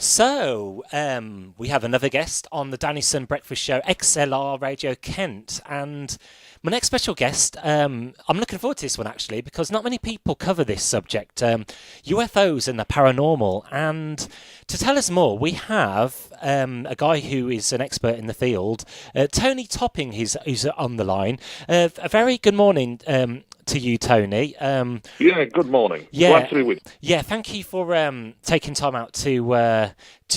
So, we have another guest on the Dannysun Breakfast Show, XLR Radio Kent, and my next special guest, I'm looking forward to this one actually, because not many people cover this subject, UFOs and the paranormal, and to tell us more, we have a guy who is an expert in the field, Tony Topping, who's on the line. A very good morning to you, Tony. Yeah, good morning. Yeah, glad to be with you. Yeah, thank you for taking time out to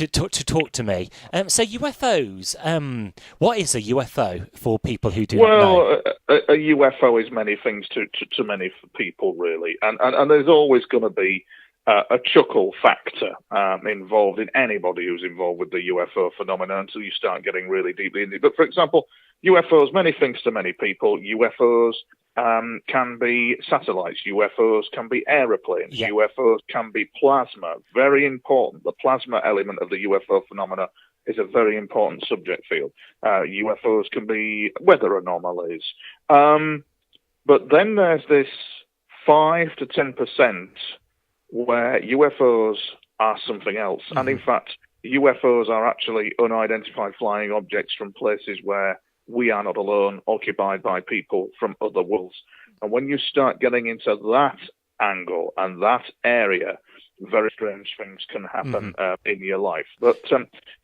talk to me. So UFOs, what is a UFO for people who do not know? Well, a UFO is many things to many people, really, and there's always going to be a chuckle factor involved in anybody who's involved with the UFO phenomenon until you start getting really deeply into it. But for example, UFOs, many things to many people. UFOs can be satellites. UFOs can be aeroplanes. Yeah. UFOs can be plasma. Very important. The plasma element of the UFO phenomena is a very important subject field. UFOs can be weather anomalies. But then there's this 5 to 10% where UFOs are something else. Mm-hmm. And in fact, UFOs are actually unidentified flying objects from places where we are not alone, occupied by people from other worlds. And when you start getting into that angle and that area, very strange things can happen in your life. But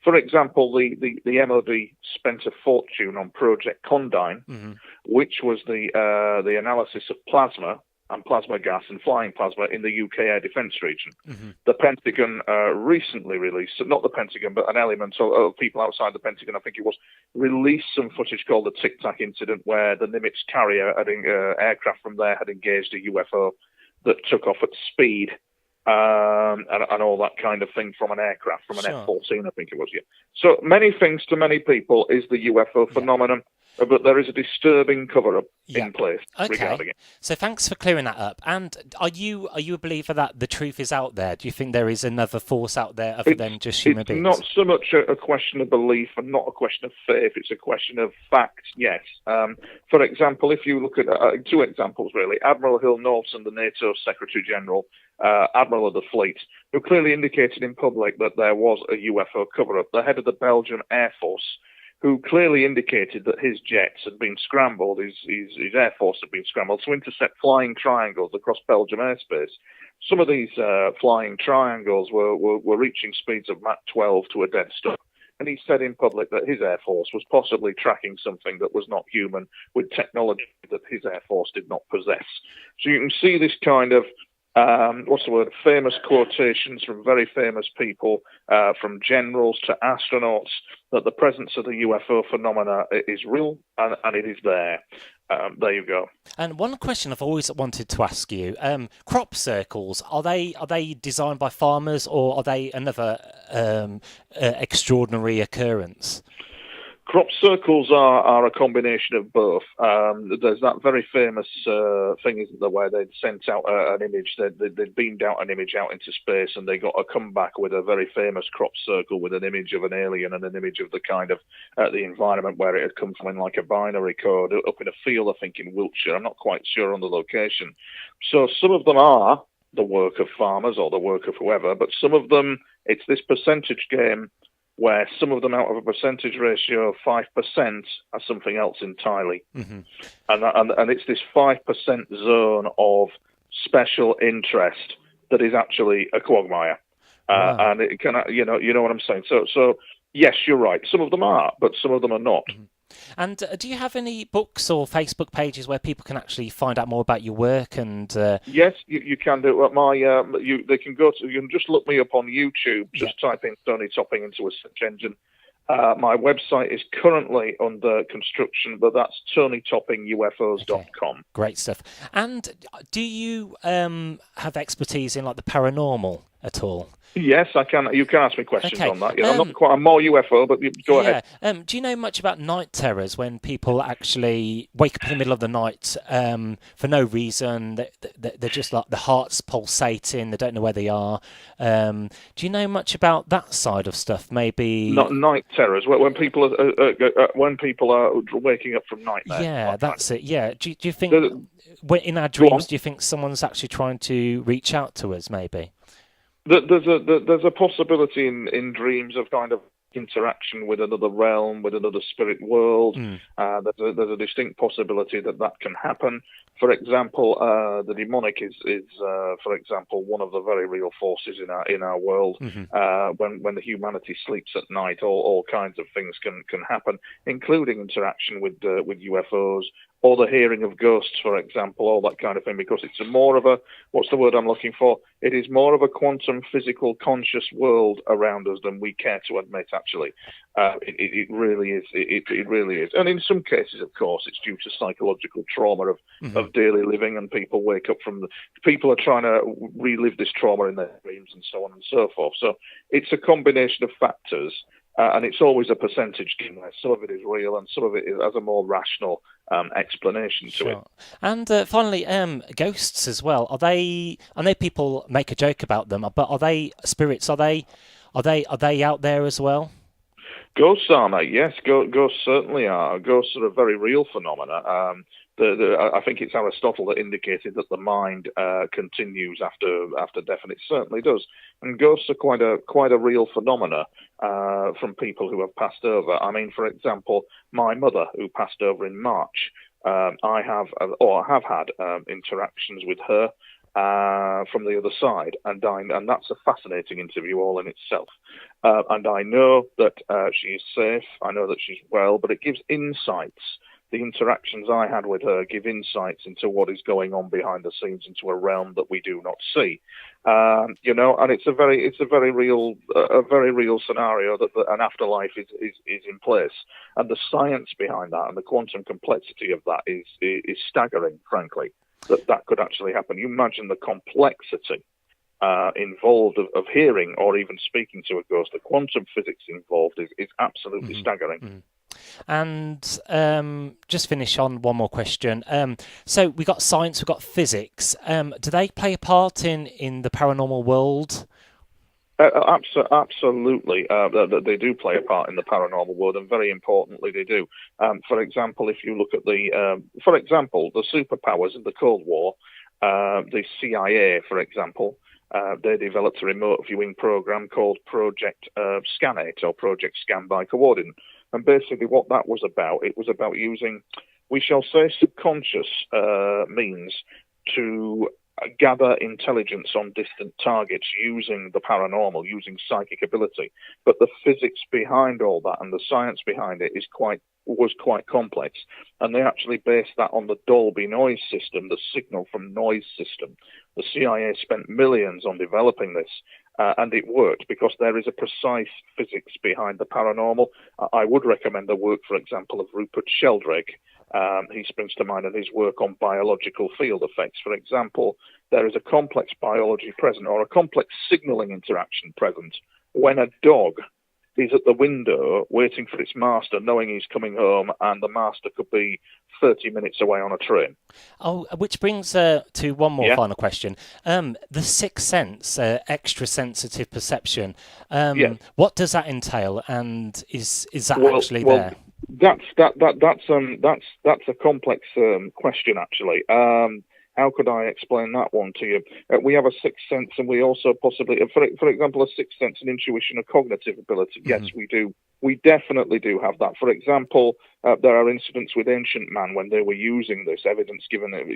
for example, the MOD spent a fortune on Project Condign, which was the analysis of plasma and plasma gas and flying plasma in the UK air defence region. The Pentagon recently released, not the Pentagon, but an element of people outside the Pentagon, I think it was, released some footage called the Tic Tac incident, where the Nimitz carrier aircraft from there had engaged a UFO that took off at speed and all that kind of thing from an aircraft, from an F-14, I think it was. Yeah. So many things to many people is the UFO phenomenon. But there is a disturbing cover-up in place regarding it. So thanks for clearing that up. And are you a believer that the truth is out there? Do you think there is another force out there other than just human beings? It's not so much a question of belief and not a question of faith. It's a question of fact, yes. For example, if you look at two examples, really. Admiral Hill Norton, the NATO Secretary-General, Admiral of the Fleet, who clearly indicated in public that there was a UFO cover-up. The head of the Belgian Air Force, who clearly indicated that his jets had been scrambled, his Air Force had been scrambled to intercept flying triangles across Belgium airspace. Some of these flying triangles were reaching speeds of Mach 12 to a dead stop. And he said in public that his Air Force was possibly tracking something that was not human with technology that his Air Force did not possess. So you can see this kind of famous quotations from very famous people, from generals to astronauts, that the presence of the UFO phenomena is real and it is there. There you go. And one question I've always wanted to ask you, crop circles, are they designed by farmers, or are they another extraordinary occurrence? Crop circles are a combination of both. There's that very famous thing, isn't there, where they'd sent out an image, they'd beamed out an image out into space, and they got a comeback with a very famous crop circle with an image of an alien and an image of the kind of the environment where it had come from in like a binary code up in a field, I think, in Wiltshire. I'm not quite sure on the location. So some of them are the work of farmers or the work of whoever, but some of them, it's this percentage game where some of them out of a percentage ratio of 5% are something else entirely. And it's this 5% zone of special interest that is actually a quagmire. And it can, you know what I'm saying? So yes, you're right. Some of them are, but some of them are not. And do you have any books or Facebook pages where people can actually find out more about your work? And yes, you can do it. They can go to. You can just look me up on YouTube. Just type in Tony Topping into a search engine. My website is currently under construction, but that's TonyToppingUFOs.com. Okay. Great stuff. And do you have expertise in like the paranormal at all? Yes, I can. You can ask me questions on that. Yeah, I'm more UFO, but go ahead. Do you know much about night terrors, when people actually wake up in the middle of the night for no reason? They're just like the heart's pulsating. They don't know where they are. Do you know much about that side of stuff? Maybe not night terrors. When people are waking up from nightmares. Yeah, that's it. Yeah. Do you think in our dreams? Do you think someone's actually trying to reach out to us? Maybe. There's a possibility in dreams of kind of interaction with another realm, with another spirit world. There's a distinct possibility that can happen. For example, the demonic is for example, one of the very real forces in our world. When the humanity sleeps at night, all kinds of things can happen, including interaction with UFOs, or the hearing of ghosts, for example, all that kind of thing, because it's more of a, what's the word I'm looking for? It is more of a quantum physical conscious world around us than we care to admit, actually. It really is. It really is. And in some cases, of course, it's due to psychological trauma of daily living, and people wake up people are trying to relive this trauma in their dreams and so on and so forth. So it's a combination of factors. And it's always a percentage game where some of it is real and some of it has a more rational explanation to it. And finally, ghosts as well. Are they? I know people make a joke about them, but are they spirits? Are they out there as well? Ghosts are, mate. Yes, ghosts certainly are. Ghosts are a very real phenomena. I think it's Aristotle that indicated that the mind continues after death, and it certainly does. And ghosts are quite a real phenomena from people who have passed over. I mean, for example, my mother, who passed over in March, I have had interactions with her from the other side, and that's a fascinating interview all in itself. And I know that she is safe. I know that she's well, but it gives insights. The interactions I had with her give insights into what is going on behind the scenes, into a realm that we do not see. And it's a very real scenario that an afterlife is in place, and the science behind that and the quantum complexity of that is staggering, frankly. That could actually happen. You imagine the complexity involved of hearing or even speaking to a ghost. The quantum physics involved is absolutely staggering. And just finish on one more question. So we got science, we've got physics. Do they play a part in the paranormal world? Absolutely. They do play a part in the paranormal world, and very importantly, they do. For example, if you look at the superpowers of the Cold War, the CIA, for example, they developed a remote viewing program called Project Scan8, or Project Scan by Coordinate. And basically what that was about, it was about using, we shall say, subconscious means to gather intelligence on distant targets using the paranormal, using psychic ability. But the physics behind all that and the science behind it was quite complex. And they actually based that on the Dolby noise system, the signal from noise system. The CIA spent millions on developing this, and it worked because there is a precise physics behind the paranormal. I would recommend the work, for example, of Rupert Sheldrake. He springs to mind in his work on biological field effects. For example, there is a complex biology present, or a complex signaling interaction present, when a dog is at the window waiting for its master, knowing he's coming home, and the master could be 30 minutes away on a train. Oh, which brings to one more final question. The sixth sense, extra-sensitive perception, what does that entail, and is that actually there? That's a complex question, actually. How could I explain that one to you? We have a sixth sense, and we also possibly, for example, a sixth sense and intuition, a cognitive ability. Yes, we do. We definitely do have that. For example, there are incidents with ancient man when they were using this evidence, given that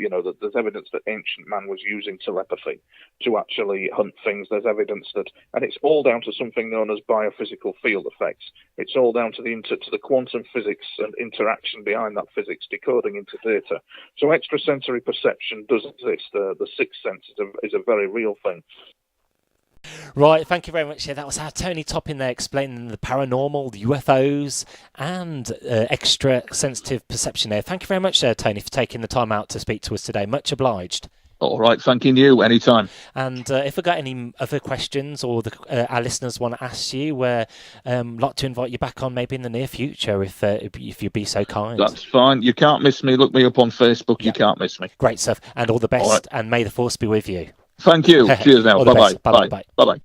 there's evidence that ancient man was using telepathy to actually hunt things. There's evidence that, and it's all down to something known as biophysical field effects. It's all down to the quantum physics and interaction behind that physics decoding into data. So extrasensory perception does exist. The sixth sense is a very real thing. Right, thank you very much. Yeah, that was our Tony Toppin there explaining the paranormal, the UFOs, and extra-sensitive perception there. Thank you very much, Tony, for taking the time out to speak to us today. Much obliged. All right, thanking you. Anytime. And if we've got any other questions or our listeners want to ask you, I'd like to invite you back on maybe in the near future if you'd be so kind. That's fine. You can't miss me. Look me up on Facebook. You can't miss me. Great stuff. And all the best, and may the force be with you. Thank you. Cheers now. Bye-bye. Bye-bye. Bye-bye.